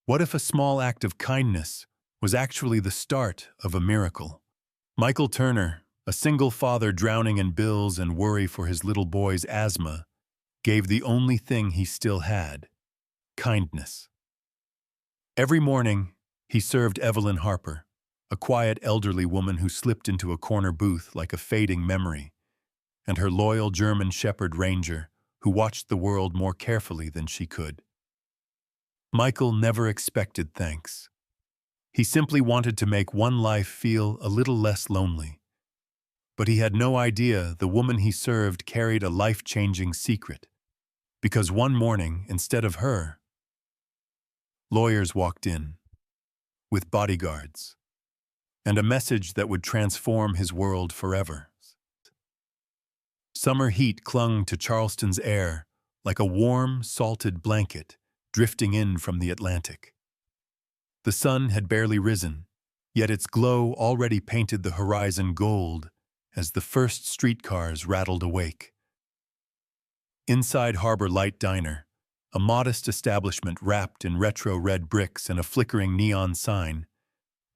What if a small act of kindness was actually the start of a miracle? Michael Turner, a single father drowning in bills and worry for his little boy's asthma, gave the only thing he still had: kindness. Every morning, he served Evelyn Harper, a quiet elderly woman who slipped into a corner booth like a fading memory, and her loyal German Shepherd Ranger, who watched the world more carefully than she could. Michael never expected thanks. He simply wanted to make one life feel a little less lonely. But he had no idea the woman he served carried a life-changing secret, because one morning, instead of her, lawyers walked in, with bodyguards, and a message that would transform his world forever. Summer heat clung to Charleston's air like a warm, salted blanket drifting in from the Atlantic. The sun had barely risen, yet its glow already painted the horizon gold as the first streetcars rattled awake. Inside Harbor Light Diner, a modest establishment wrapped in retro red bricks and a flickering neon sign,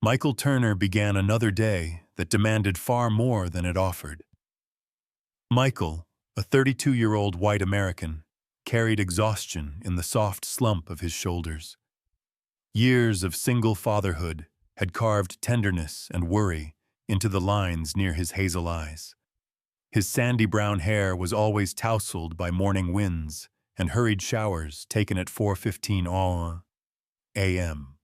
Michael Turner began another day that demanded far more than it offered. Michael, a 32-year-old white American, carried exhaustion in the soft slump of his shoulders. Years of single fatherhood had carved tenderness and worry into the lines near his hazel eyes. His sandy brown hair was always tousled by morning winds and hurried showers taken at 4:15 a.m.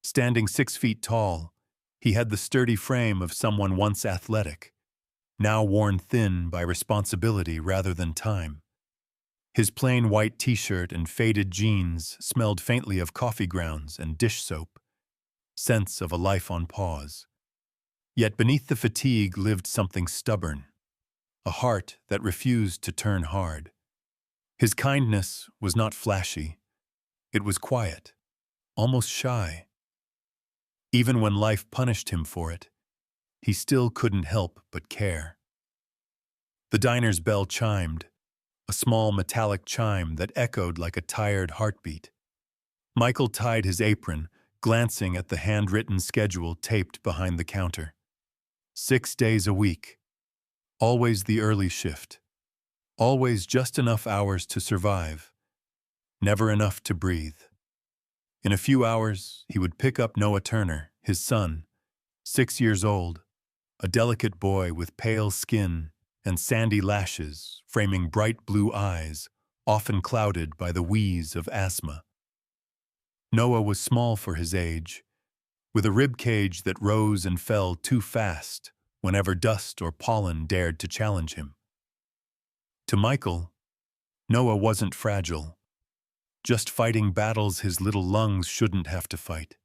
Standing 6 feet tall, he had the sturdy frame of someone once athletic, now worn thin by responsibility rather than time. His plain white t-shirt and faded jeans smelled faintly of coffee grounds and dish soap, scents of a life on pause. Yet beneath the fatigue lived something stubborn, a heart that refused to turn hard. His kindness was not flashy. It was quiet, almost shy. Even when life punished him for it, he still couldn't help but care. The diner's bell chimed, a small metallic chime that echoed like a tired heartbeat. Michael tied his apron, glancing at the handwritten schedule taped behind the counter. 6 days a week. Always the early shift. Always just enough hours to survive. Never enough to breathe. In a few hours, he would pick up Noah Turner, his son, 6 years old, a delicate boy with pale skin and sandy lashes framing bright blue eyes, often clouded by the wheeze of asthma. Noah was small for his age, with a rib cage that rose and fell too fast whenever dust or pollen dared to challenge him. To Michael, Noah wasn't fragile, just fighting battles his little lungs shouldn't have to fight.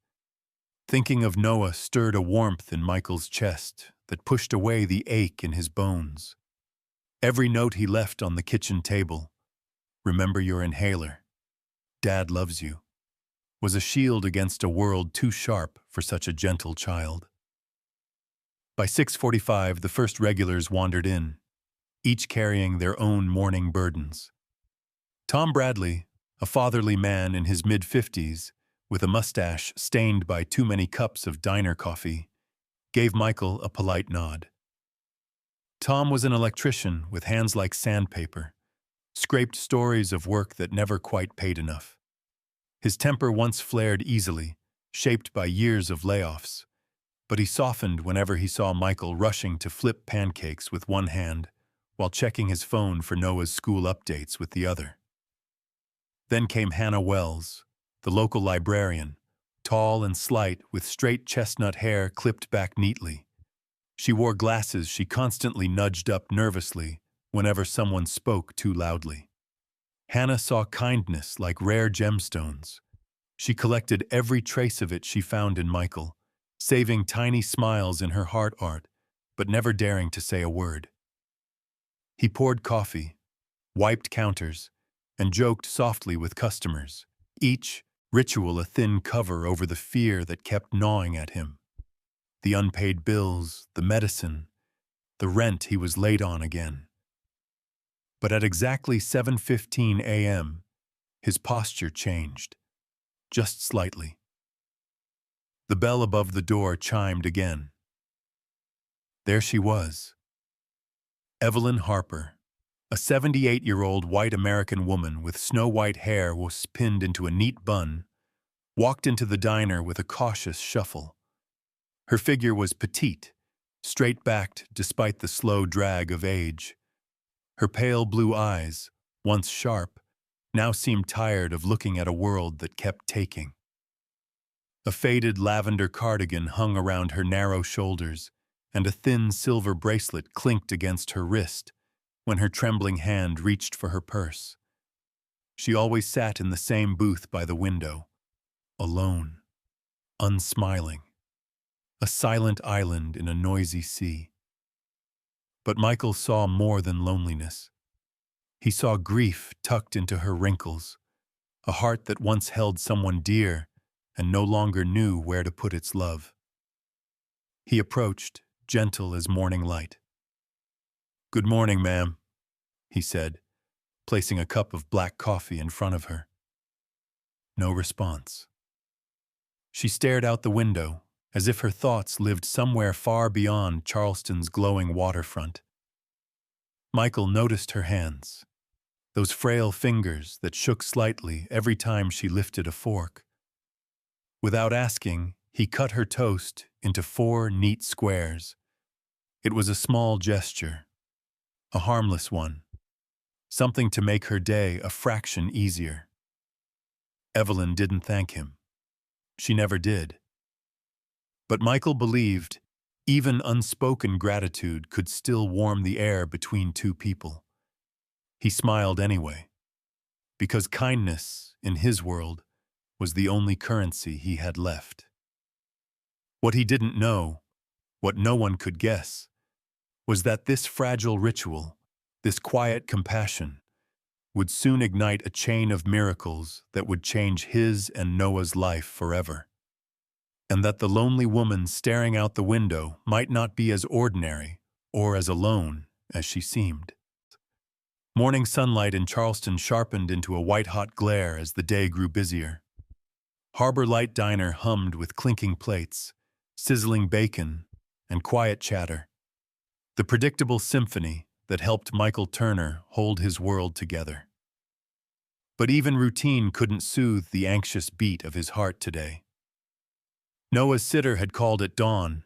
Thinking of Noah stirred a warmth in Michael's chest that pushed away the ache in his bones. Every note he left on the kitchen table, "Remember your inhaler. Dad loves you," was a shield against a world too sharp for such a gentle child. By 6:45, the first regulars wandered in, each carrying their own morning burdens. Tom Bradley, a fatherly man in his mid-50s, with a mustache stained by too many cups of diner coffee, gave Michael a polite nod. Tom was an electrician with hands like sandpaper, scraped stories of work that never quite paid enough. His temper once flared easily, shaped by years of layoffs, but he softened whenever he saw Michael rushing to flip pancakes with one hand while checking his phone for Noah's school updates with the other. Then came Hannah Wells, the local librarian, tall and slight with straight chestnut hair clipped back neatly. She wore glasses she constantly nudged up nervously whenever someone spoke too loudly. Hannah saw kindness like rare gemstones. She collected every trace of it she found in Michael, saving tiny smiles in her heart art, but never daring to say a word. He poured coffee, wiped counters, and joked softly with customers, each ritual a thin cover over the fear that kept gnawing at him. The unpaid bills, the medicine, the rent he was late on again. But at exactly 7:15 a.m., his posture changed. just slightly. The bell above the door chimed again. There she was. Evelyn Harper, a 78-year-old white American woman with snow-white hair was pinned into a neat bun, walked into the diner with a cautious shuffle. Her figure was petite, straight-backed despite the slow drag of age. Her pale blue eyes, once sharp, now seemed tired of looking at a world that kept taking. A faded lavender cardigan hung around her narrow shoulders, and a thin silver bracelet clinked against her wrist when her trembling hand reached for her purse. She always sat in the same booth by the window, alone, unsmiling, a silent island in a noisy sea. But Michael saw more than loneliness. He saw grief tucked into her wrinkles, a heart that once held someone dear and no longer knew where to put its love. He approached, gentle as morning light. "Good morning, ma'am," he said, placing a cup of black coffee in front of her. No response. She stared out the window, as if her thoughts lived somewhere far beyond Charleston's glowing waterfront. Michael noticed her hands, those frail fingers that shook slightly every time she lifted a fork. Without asking, he cut her toast into 4 neat squares. It was a small gesture, a harmless one, something to make her day a fraction easier. Evelyn didn't thank him. She never did. But Michael believed even unspoken gratitude could still warm the air between two people. He smiled anyway, because kindness, in his world, was the only currency he had left. What he didn't know, what no one could guess, was that this fragile ritual, this quiet compassion, would soon ignite a chain of miracles that would change his and Noah's life forever. And that the lonely woman staring out the window might not be as ordinary or as alone as she seemed. Morning sunlight in Charleston sharpened into a white-hot glare as the day grew busier. Harbor Light Diner hummed with clinking plates, sizzling bacon, and quiet chatter. The predictable symphony that helped Michael Turner hold his world together. But even routine couldn't soothe the anxious beat of his heart today. Noah's sitter had called at dawn.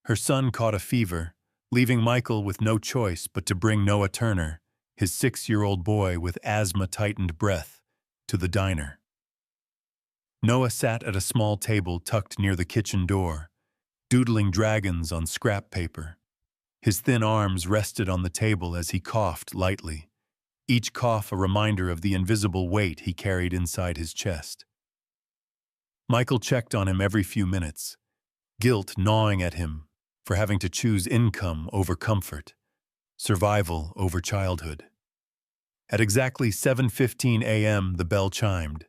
Her son caught a fever, leaving Michael with no choice but to bring Noah Turner, his 6-year-old boy with asthma-tightened breath, to the diner. Noah sat at a small table tucked near the kitchen door, doodling dragons on scrap paper. His thin arms rested on the table as he coughed lightly, each cough a reminder of the invisible weight he carried inside his chest. Michael checked on him every few minutes, guilt gnawing at him for having to choose income over comfort, survival over childhood. At exactly 7:15 a.m., the bell chimed.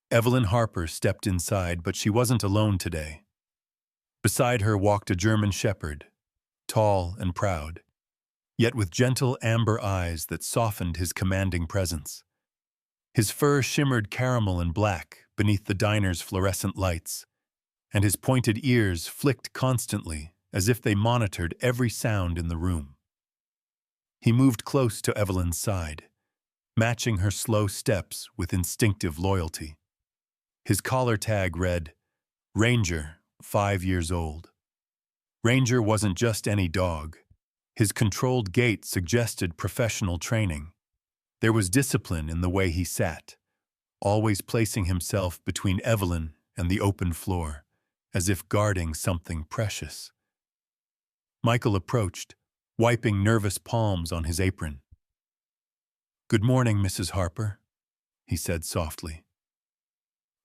Evelyn Harper stepped inside, but she wasn't alone today. Beside her walked a German shepherd, tall and proud, yet with gentle amber eyes that softened his commanding presence. His fur shimmered caramel and black beneath the diner's fluorescent lights, and his pointed ears flicked constantly as if they monitored every sound in the room. He moved close to Evelyn's side, matching her slow steps with instinctive loyalty. His collar tag read, "Ranger, 5 years old." Ranger wasn't just any dog. His controlled gait suggested professional training. There was discipline in the way he sat, always placing himself between Evelyn and the open floor, as if guarding something precious. Michael approached, wiping nervous palms on his apron. "Good morning, Mrs. Harper," he said softly.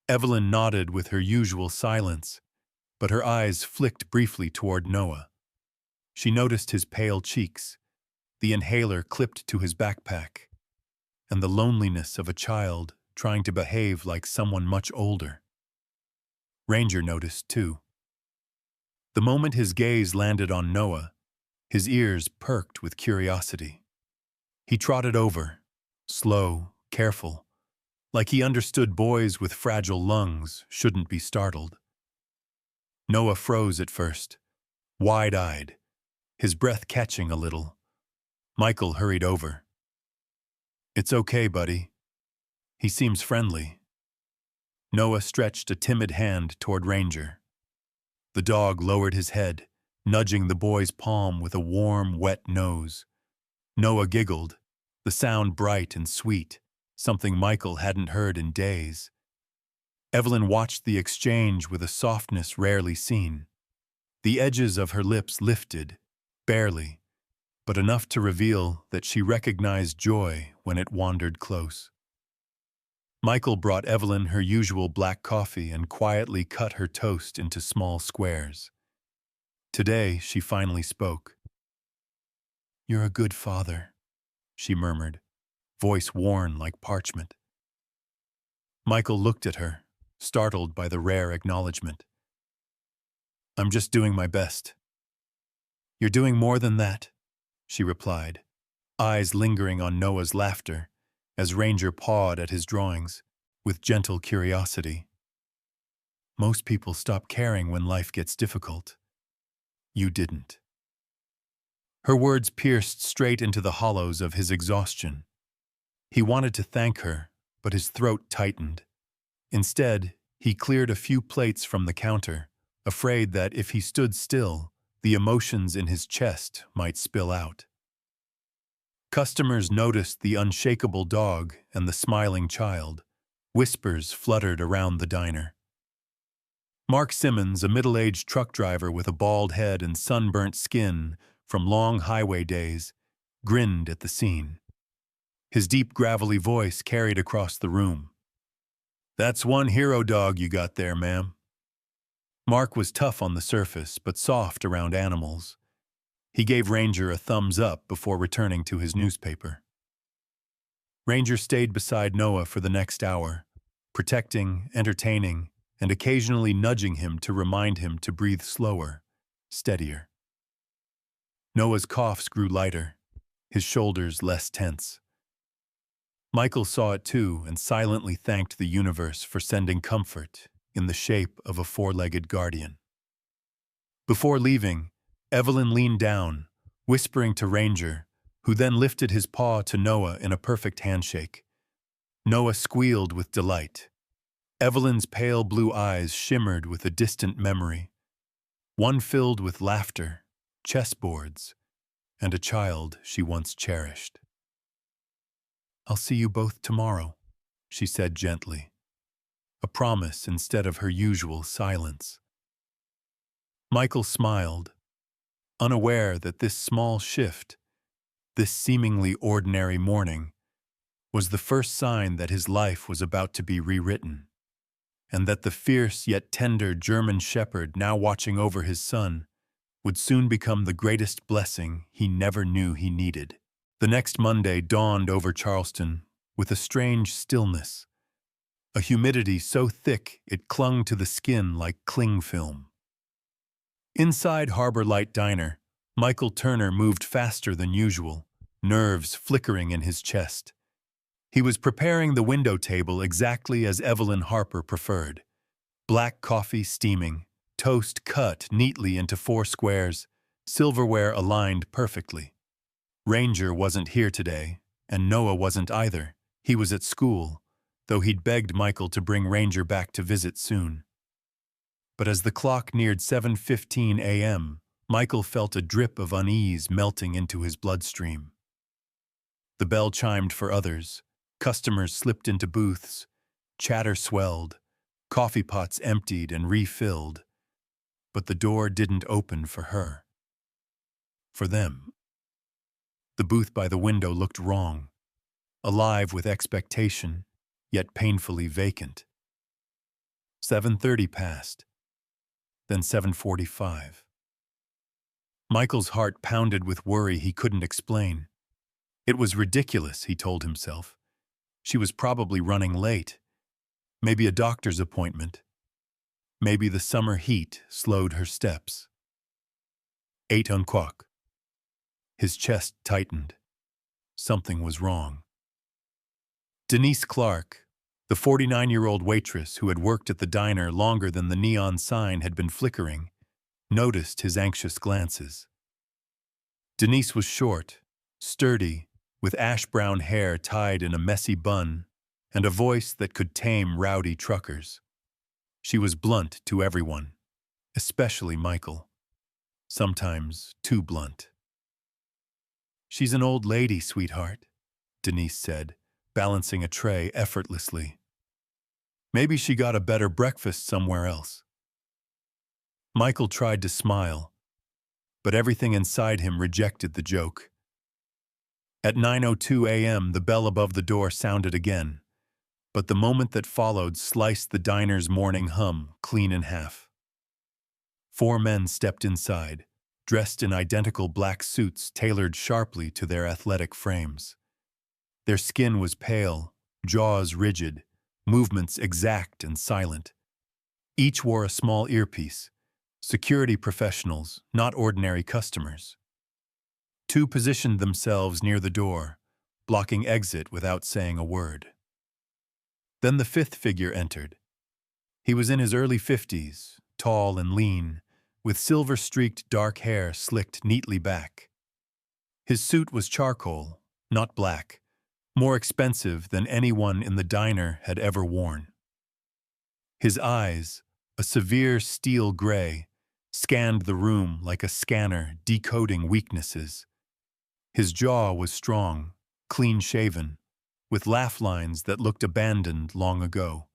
Evelyn nodded with her usual silence, but her eyes flicked briefly toward Noah. She noticed his pale cheeks, the inhaler clipped to his backpack, and the loneliness of a child trying to behave like someone much older. Ranger noticed too. The moment his gaze landed on Noah, his ears perked with curiosity. He trotted over, slow, careful, like he understood boys with fragile lungs shouldn't be startled. Noah froze at first, wide-eyed, his breath catching a little. Michael hurried over. "It's okay, buddy. He seems friendly." Noah stretched a timid hand toward Ranger. The dog lowered his head, nudging the boy's palm with a warm, wet nose. Noah giggled, the sound bright and sweet, something Michael hadn't heard in days. Evelyn watched the exchange with a softness rarely seen. The edges of her lips lifted, barely, but enough to reveal that she recognized joy when it wandered close. Michael brought Evelyn her usual black coffee and quietly cut her toast into small squares. Today, she finally spoke. "You're a good father," she murmured, voice worn like parchment. Michael looked at her, startled by the rare acknowledgement. "I'm just doing my best." "You're doing more than that," she replied, eyes lingering on Noah's laughter, as Ranger pawed at his drawings, with gentle curiosity. "Most people stop caring when life gets difficult. You didn't." Her words pierced straight into the hollows of his exhaustion. He wanted to thank her, but his throat tightened. Instead, he cleared a few plates from the counter, afraid that if he stood still, the emotions in his chest might spill out. Customers noticed the unshakable dog and the smiling child. Whispers fluttered around the diner. Mark Simmons, a middle-aged truck driver with a bald head and sunburnt skin from long highway days, grinned at the scene. His deep, gravelly voice carried across the room. "That's one hero dog you got there, ma'am." Mark was tough on the surface, but soft around animals. He gave Ranger a thumbs up before returning to his newspaper. Ranger stayed beside Noah for the next hour, protecting, entertaining, and occasionally nudging him to remind him to breathe slower, steadier. Noah's coughs grew lighter, his shoulders less tense. Michael saw it too and silently thanked the universe for sending comfort in the shape of a four-legged guardian. Before leaving, Evelyn leaned down, whispering to Ranger, who then lifted his paw to Noah in a perfect handshake. Noah squealed with delight. Evelyn's pale blue eyes shimmered with a distant memory, one filled with laughter, chessboards, and a child she once cherished. "I'll see you both tomorrow," she said gently, a promise instead of her usual silence. Michael smiled, unaware that this small shift, this seemingly ordinary morning, was the first sign that his life was about to be rewritten, and that the fierce yet tender German shepherd now watching over his son would soon become the greatest blessing he never knew he needed. The next Monday dawned over Charleston with a strange stillness, a humidity so thick it clung to the skin like cling film. Inside Harbor Light Diner, Michael Turner moved faster than usual, nerves flickering in his chest. He was preparing the window table exactly as Evelyn Harper preferred. Black coffee steaming, toast cut neatly into 4 squares, silverware aligned perfectly. Ranger wasn't here today, and Noah wasn't either. He was at school, though he'd begged Michael to bring Ranger back to visit soon. But as the clock neared 7:15 a.m., Michael felt a drip of unease melting into his bloodstream. The bell chimed for others, customers slipped into booths, chatter swelled, coffee pots emptied and refilled, but the door didn't open for her. For them. The booth by the window looked wrong, alive with expectation, yet painfully vacant. 7:30 passed, then 7:45. Michael's heart pounded with worry he couldn't explain. It was ridiculous, he told himself. She was probably running late. Maybe a doctor's appointment. Maybe the summer heat slowed her steps. 8 o'clock. His chest tightened. Something was wrong. Denise Clark, The 49-year-old waitress who had worked at the diner longer than the neon sign had been flickering, noticed his anxious glances. Denise was short, sturdy, with ash-brown hair tied in a messy bun, and a voice that could tame rowdy truckers. She was blunt to everyone, especially Michael. Sometimes too blunt. "She's an old lady, sweetheart," Denise said, balancing a tray effortlessly. "Maybe she got a better breakfast somewhere else." Michael tried to smile, but everything inside him rejected the joke. At 9:02 a.m., the bell above the door sounded again, but the moment that followed sliced the diner's morning hum clean in half. 4 men stepped inside, dressed in identical black suits tailored sharply to their athletic frames. Their skin was pale, jaws rigid, movements exact and silent. Each wore a small earpiece. Security professionals, not ordinary customers. 2 positioned themselves near the door, blocking exit without saying a word. Then the 5th figure entered. He was in his early 50s, tall and lean, with silver-streaked dark hair slicked neatly back. His suit was charcoal, not black, more expensive than anyone in the diner had ever worn. His eyes, a severe steel gray, scanned the room like a scanner decoding weaknesses. His jaw was strong, clean-shaven, with laugh lines that looked abandoned long ago.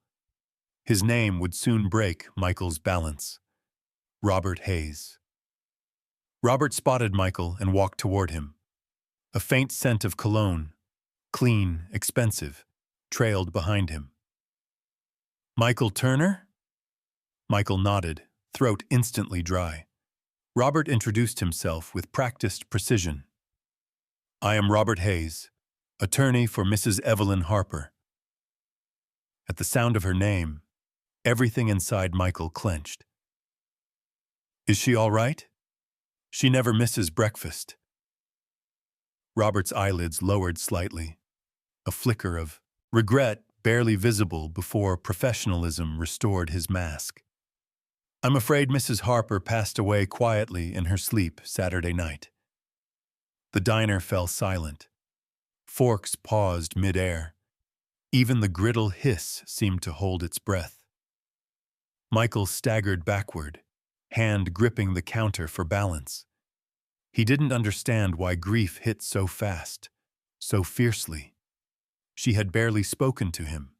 His name would soon break Michael's balance. Robert Hayes. Robert spotted Michael and walked toward him. A faint scent of cologne, clean, expensive, trailed behind him. "Michael Turner?" Michael nodded, throat instantly dry. Robert introduced himself with practiced precision. "I am Robert Hayes, attorney for Mrs. Evelyn Harper." At the sound of her name, everything inside Michael clenched. "Is she all right? She never misses breakfast." Robert's eyelids lowered slightly, a flicker of regret barely visible before professionalism restored his mask. "I'm afraid Mrs. Harper passed away quietly in her sleep Saturday night." The diner fell silent. Forks paused mid-air. Even the griddle hiss seemed to hold its breath. Michael staggered backward, hand gripping the counter for balance. He didn't understand why grief hit so fast, so fiercely. She had barely spoken to him.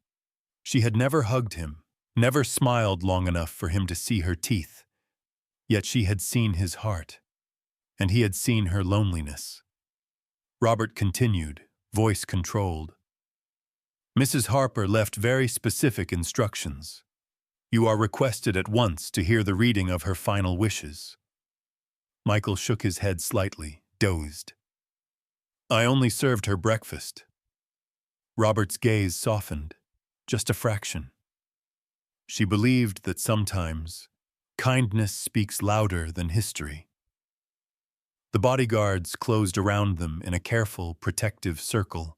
She had never hugged him, never smiled long enough for him to see her teeth. Yet she had seen his heart, and he had seen her loneliness. Robert continued, voice controlled. "Mrs. Harper left very specific instructions. You are requested at once to hear the reading of her final wishes." Michael shook his head slightly, dozed. "I only served her breakfast." Robert's gaze softened, just a fraction. She believed that sometimes kindness speaks louder than history. The bodyguards closed around them in a careful, protective circle,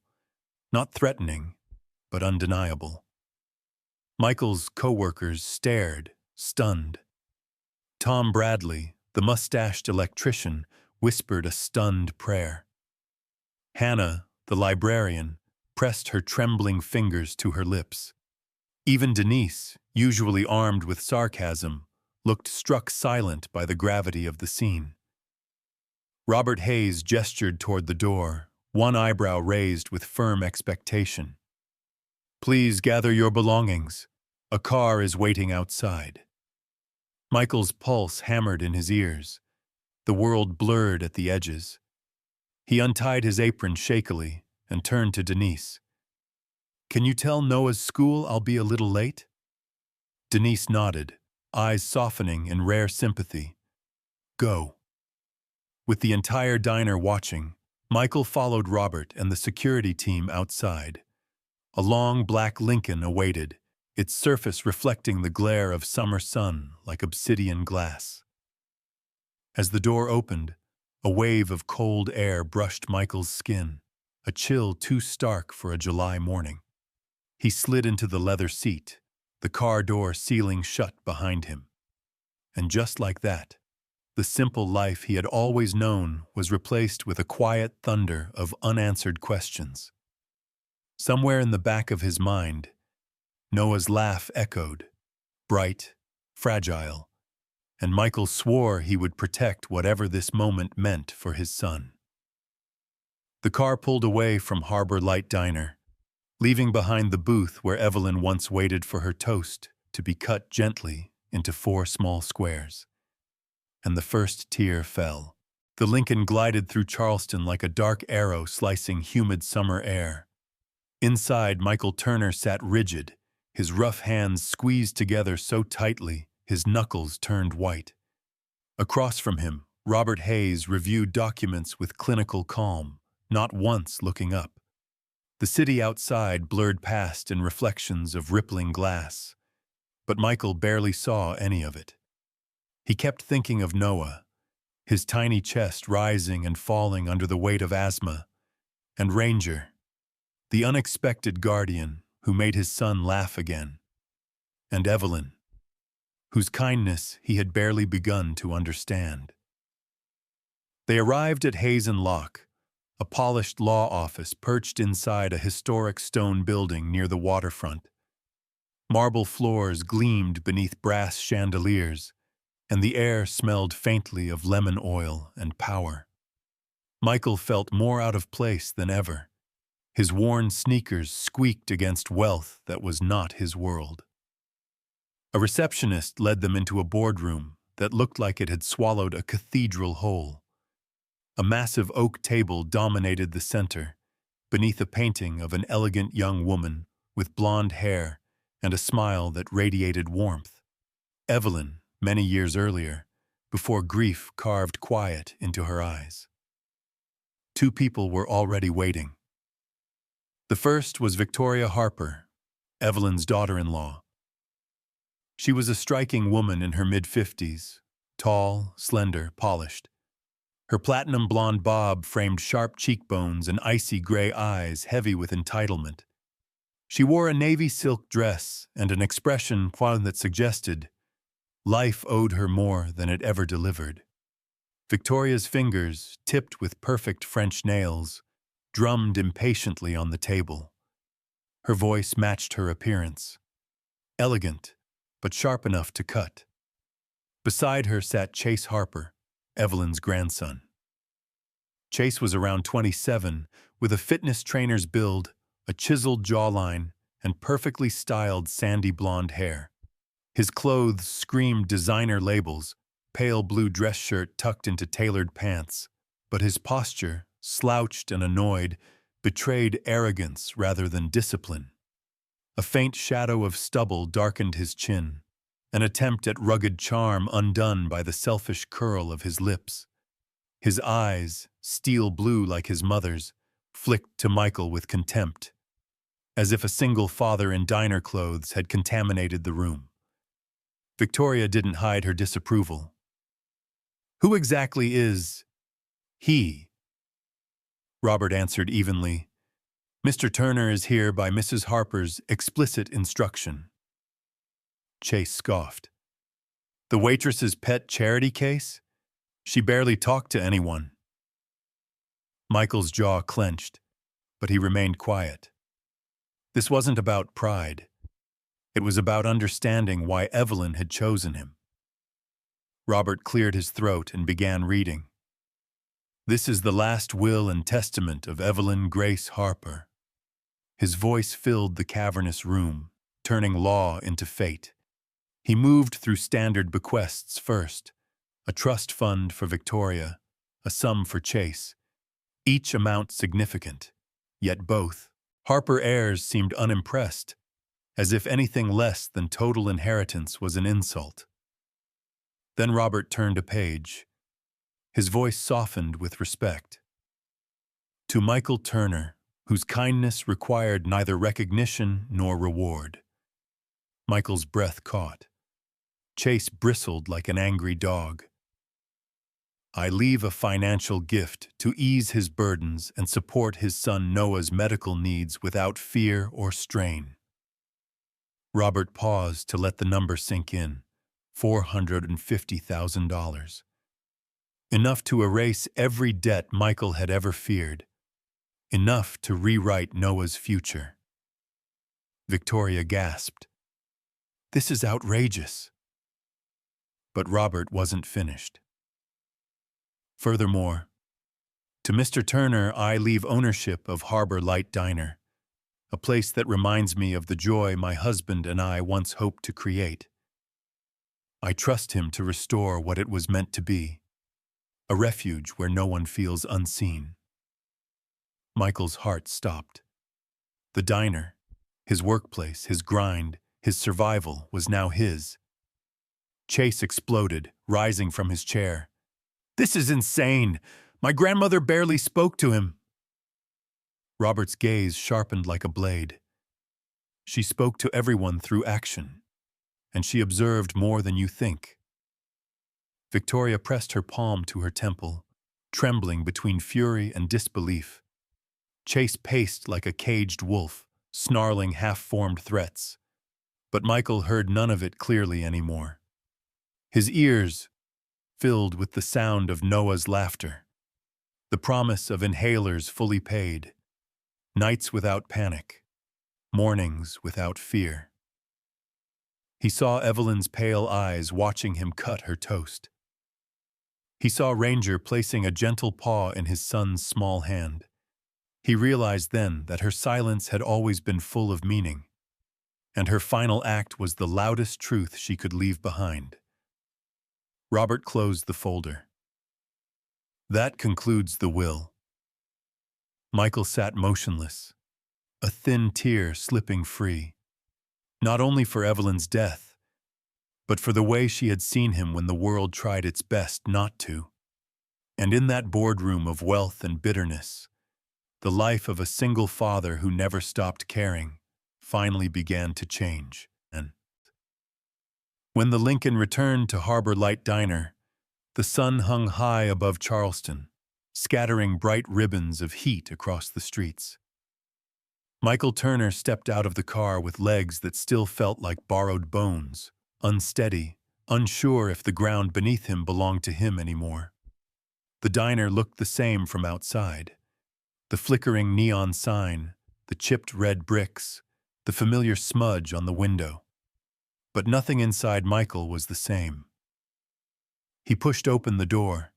not threatening, but undeniable. Michael's co-workers stared, stunned. Tom Bradley, the mustached electrician, whispered a stunned prayer. Hannah, the librarian, pressed her trembling fingers to her lips. Even Denise, usually armed with sarcasm, looked struck silent by the gravity of the scene. Robert Hayes gestured toward the door, one eyebrow raised with firm expectation. "Please gather your belongings. A car is waiting outside." Michael's pulse hammered in his ears. The world blurred at the edges. He untied his apron shakily and turned to Denise. "Can you tell Noah's school I'll be a little late?" Denise nodded, eyes softening in rare sympathy. "Go." With the entire diner watching, Michael followed Robert and the security team outside. A long black Lincoln awaited, its surface reflecting the glare of summer sun like obsidian glass. As the door opened, a wave of cold air brushed Michael's skin, a chill too stark for a July morning. He slid into the leather seat, the car door sealing shut behind him. And just like that, the simple life he had always known was replaced with a quiet thunder of unanswered questions. Somewhere in the back of his mind, Noah's laugh echoed, bright, fragile, and Michael swore he would protect whatever this moment meant for his son. The car pulled away from Harbor Light Diner, leaving behind the booth where Evelyn once waited for her toast to be cut gently into 4 small squares. And the first tear fell. The Lincoln glided through Charleston like a dark arrow slicing humid summer air. Inside, Michael Turner sat rigid, his rough hands squeezed together so tightly his knuckles turned white. Across from him, Robert Hayes reviewed documents with clinical calm, not once looking up. The city outside blurred past in reflections of rippling glass, but Michael barely saw any of it. He kept thinking of Noah, his tiny chest rising and falling under the weight of asthma, and Ranger, the unexpected guardian who made his son laugh again, and Evelyn, whose kindness he had barely begun to understand. They arrived at Hazen Lock, a polished law office perched inside a historic stone building near the waterfront. Marble floors gleamed beneath brass chandeliers, and the air smelled faintly of lemon oil and power. Michael felt more out of place than ever. His worn sneakers squeaked against wealth that was not his world. A receptionist led them into a boardroom that looked like it had swallowed a cathedral whole. A massive oak table dominated the center, beneath a painting of an elegant young woman with blonde hair and a smile that radiated warmth. Evelyn, many years earlier, before grief carved quiet into her eyes. 2 people were already waiting. The first was Victoria Harper, Evelyn's daughter-in-law. She was a striking woman in her mid-50s, tall, slender, polished. Her platinum blonde bob framed sharp cheekbones and icy gray eyes heavy with entitlement. She wore a navy silk dress and an expression that suggested life owed her more than it ever delivered. Victoria's fingers, tipped with perfect French nails, drummed impatiently on the table. Her voice matched her appearance. Elegant, but sharp enough to cut. Beside her sat Chase Harper, Evelyn's grandson. Chase was around 27, with a fitness trainer's build, a chiseled jawline, and perfectly styled sandy blonde hair. His clothes screamed designer labels, pale blue dress shirt tucked into tailored pants, but his posture, slouched and annoyed, betrayed arrogance rather than discipline. A faint shadow of stubble darkened his chin, an attempt at rugged charm undone by the selfish curl of his lips. His eyes, steel blue like his mother's, flicked to Michael with contempt, as if a single father in diner clothes had contaminated the room. Victoria didn't hide her disapproval. "Who exactly is he?" Robert answered evenly. "Mr. Turner is here by Mrs. Harper's explicit instruction." Chase scoffed. "The waitress's pet charity case? She barely talked to anyone." Michael's jaw clenched, but he remained quiet. This wasn't about pride. It was about understanding why Evelyn had chosen him. Robert cleared his throat and began reading. "This is the last will and testament of Evelyn Grace Harper." His voice filled the cavernous room, turning law into fate. He moved through standard bequests first, a trust fund for Victoria, a sum for Chase, each amount significant, yet both. Harper heirs seemed unimpressed, as if anything less than total inheritance was an insult. Then Robert turned a page. His voice softened with respect. "To Michael Turner, whose kindness required neither recognition nor reward." Michael's breath caught. Chase bristled like an angry dog. "I leave a financial gift to ease his burdens and support his son Noah's medical needs without fear or strain." Robert paused to let the number sink in. $450,000. Enough to erase every debt Michael had ever feared. Enough to rewrite Noah's future. Victoria gasped. "This is outrageous." But Robert wasn't finished. "Furthermore, to Mr. Turner, I leave ownership of Harbor Light Diner, a place that reminds me of the joy my husband and I once hoped to create. I trust him to restore what it was meant to be, a refuge where no one feels unseen." Michael's heart stopped. The diner, his workplace, his grind, his survival was now his. Chase exploded, rising from his chair. "This is insane! My grandmother barely spoke to him." Robert's gaze sharpened like a blade. "She spoke to everyone through action, and she observed more than you think." Victoria pressed her palm to her temple, trembling between fury and disbelief. Chase paced like a caged wolf, snarling half-formed threats. But Michael heard none of it clearly anymore. His ears filled with the sound of Noah's laughter, the promise of inhalers fully paid, nights without panic, mornings without fear. He saw Evelyn's pale eyes watching him cut her toast. He saw Ranger placing a gentle paw in his son's small hand. He realized then that her silence had always been full of meaning, and her final act was the loudest truth she could leave behind. Robert closed the folder. "That concludes the will." Michael sat motionless, a thin tear slipping free, not only for Evelyn's death, but for the way she had seen him when the world tried its best not to. And in that boardroom of wealth and bitterness, the life of a single father who never stopped caring finally began to change. And when the Lincoln returned to Harbor Light Diner, the sun hung high above Charleston, scattering bright ribbons of heat across the streets. Michael Turner stepped out of the car with legs that still felt like borrowed bones, unsteady, unsure if the ground beneath him belonged to him anymore. The diner looked the same from outside. The flickering neon sign, the chipped red bricks, the familiar smudge on the window. But nothing inside Michael was the same. He pushed open the door.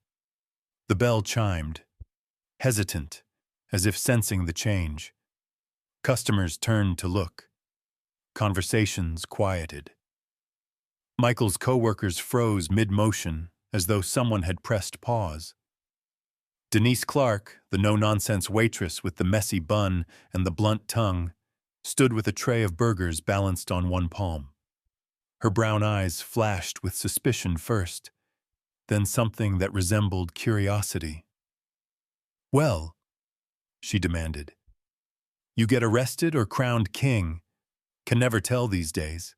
The bell chimed, hesitant, as if sensing the change. Customers turned to look. Conversations quieted. Michael's coworkers froze mid-motion, as though someone had pressed pause. Denise Clark, the no-nonsense waitress with the messy bun and the blunt tongue, stood with a tray of burgers balanced on one palm. Her brown eyes flashed with suspicion first, then something that resembled curiosity. "Well," she demanded, "you get arrested or crowned king? Can never tell these days."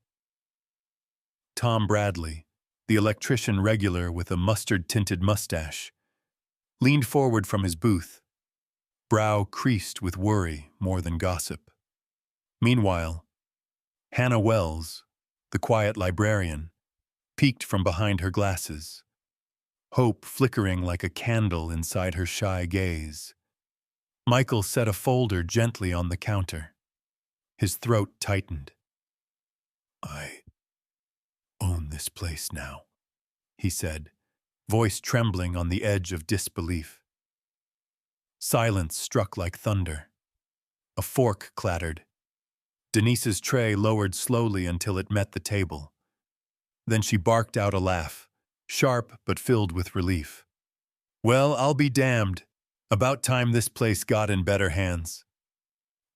Tom Bradley, the electrician regular with a mustard-tinted mustache, leaned forward from his booth, brow creased with worry more than gossip. Meanwhile, Hannah Wells, the quiet librarian, peeked from behind her glasses, hope flickering like a candle inside her shy gaze. Michael set a folder gently on the counter. His throat tightened. "I own this place now," he said, voice trembling on the edge of disbelief. Silence struck like thunder. A fork clattered. Denise's tray lowered slowly until it met the table. Then she barked out a laugh, sharp but filled with relief. "Well, I'll be damned. About time this place got in better hands."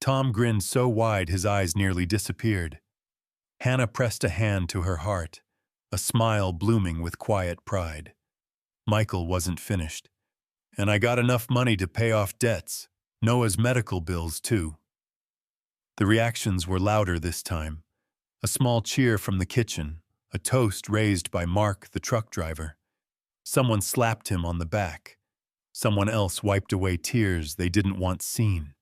Tom grinned so wide his eyes nearly disappeared. Hannah pressed a hand to her heart, a smile blooming with quiet pride. Michael wasn't finished. "And I got enough money to pay off debts, Noah's medical bills too." The reactions were louder this time. A small cheer from the kitchen, a toast raised by Mark, the truck driver. Someone slapped him on the back. Someone else wiped away tears they didn't want seen.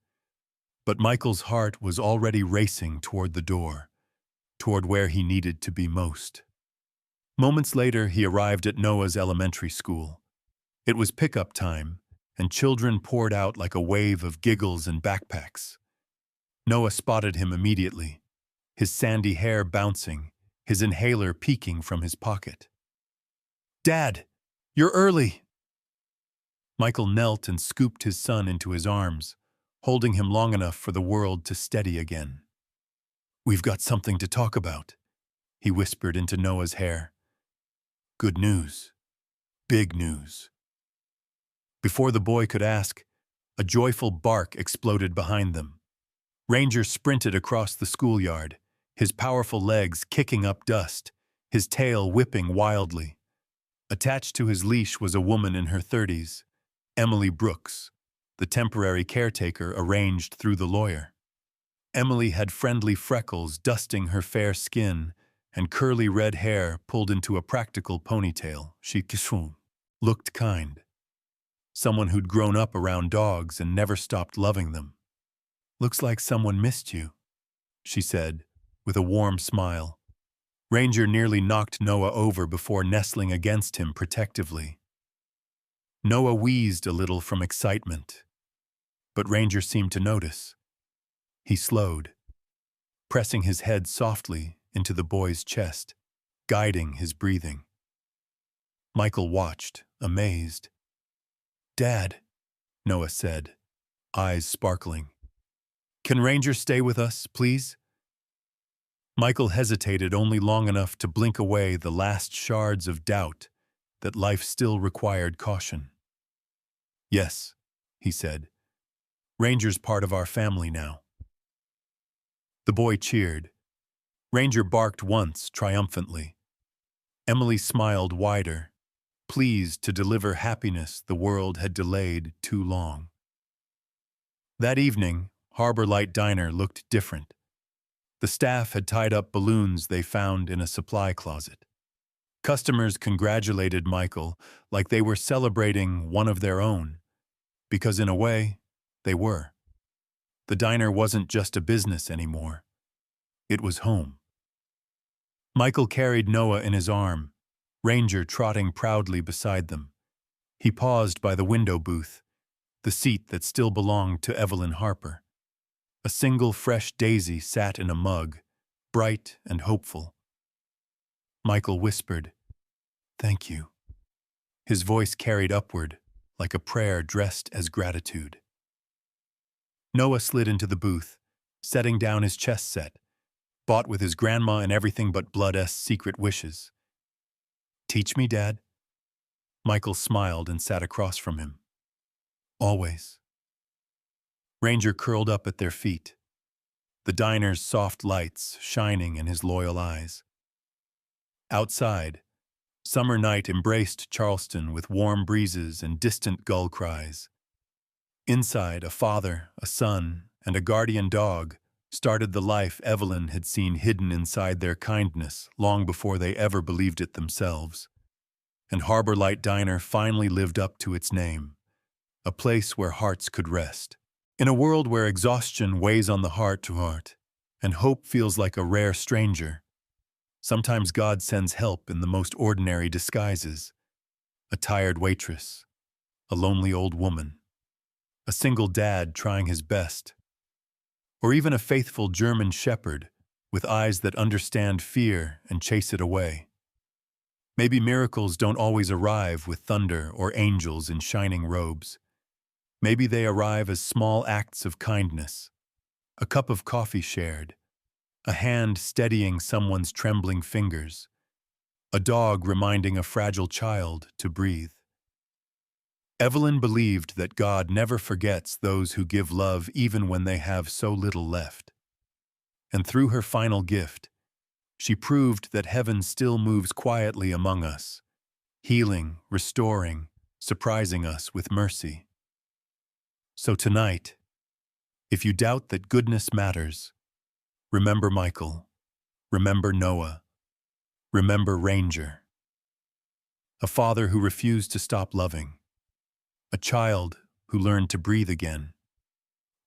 But Michael's heart was already racing toward the door. toward where he needed to be most. Moments later, he arrived at Noah's elementary school. It was pickup time, and children poured out like a wave of giggles and backpacks. Noah spotted him immediately, his sandy hair bouncing, his inhaler peeking from his pocket. "Dad, you're early!" Michael knelt and scooped his son into his arms, holding him long enough for the world to steady again. "We've got something to talk about," he whispered into Noah's hair. "Good news. Big news." Before the boy could ask, a joyful bark exploded behind them. Ranger sprinted across the schoolyard, his powerful legs kicking up dust, his tail whipping wildly. Attached to his leash was a woman in her 30s, Emily Brooks, the temporary caretaker arranged through the lawyer. Emily had friendly freckles dusting her fair skin and curly red hair pulled into a practical ponytail. She looked kind. Someone who'd grown up around dogs and never stopped loving them. "Looks like someone missed you," she said, with a warm smile. Ranger nearly knocked Noah over before nestling against him protectively. Noah wheezed a little from excitement, but Ranger seemed to notice. He slowed, pressing his head softly into the boy's chest, guiding his breathing. Michael watched, amazed. "Dad," Noah said, eyes sparkling. "Can Ranger stay with us, please?" Michael hesitated only long enough to blink away the last shards of doubt that life still required caution. "Yes," he said. "Ranger's part of our family now." The boy cheered. Ranger barked once, triumphantly. Emily smiled wider, pleased to deliver happiness the world had delayed too long. That evening, Harbor Light Diner looked different. The staff had tied up balloons they found in a supply closet. Customers congratulated Michael like they were celebrating one of their own, because in a way, they were. The diner wasn't just a business anymore. It was home. Michael carried Noah in his arm, Ranger trotting proudly beside them. He paused by the window booth, the seat that still belonged to Evelyn Harper. A single fresh daisy sat in a mug, bright and hopeful. Michael whispered, "Thank you." His voice carried upward, like a prayer dressed as gratitude. Noah slid into the booth, setting down his chess set, bought with his grandma and everything but Blood's secret wishes. "Teach me, Dad?" Michael smiled and sat across from him. "Always." Ranger curled up at their feet, the diner's soft lights shining in his loyal eyes. Outside, summer night embraced Charleston with warm breezes and distant gull cries. Inside, a father, a son, and a guardian dog started the life Evelyn had seen hidden inside their kindness long before they ever believed it themselves. And Harbor Light Diner finally lived up to its name, a place where hearts could rest. In a world where exhaustion weighs on the heart to heart, and hope feels like a rare stranger, sometimes God sends help in the most ordinary disguises. A tired waitress, a lonely old woman, a single dad trying his best, or even a faithful German shepherd with eyes that understand fear and chase it away. Maybe miracles don't always arrive with thunder or angels in shining robes. Maybe they arrive as small acts of kindness, a cup of coffee shared, a hand steadying someone's trembling fingers, a dog reminding a fragile child to breathe. Evelyn believed that God never forgets those who give love even when they have so little left. And through her final gift, she proved that heaven still moves quietly among us, healing, restoring, surprising us with mercy. So tonight, if you doubt that goodness matters, remember Michael, remember Noah, remember Ranger. A father who refused to stop loving, a child who learned to breathe again,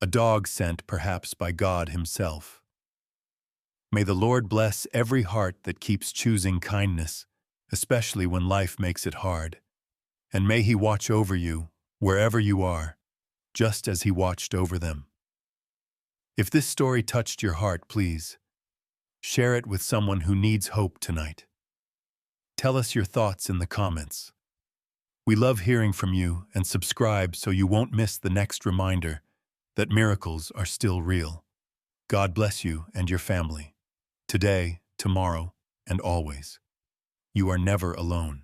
a dog sent perhaps by God himself. May the Lord bless every heart that keeps choosing kindness, especially when life makes it hard. And may He watch over you, wherever you are, just as He watched over them. If this story touched your heart, please share it with someone who needs hope tonight. Tell us your thoughts in the comments. We love hearing from you, and subscribe so you won't miss the next reminder that miracles are still real. God bless you and your family. Today, tomorrow, and always. You are never alone.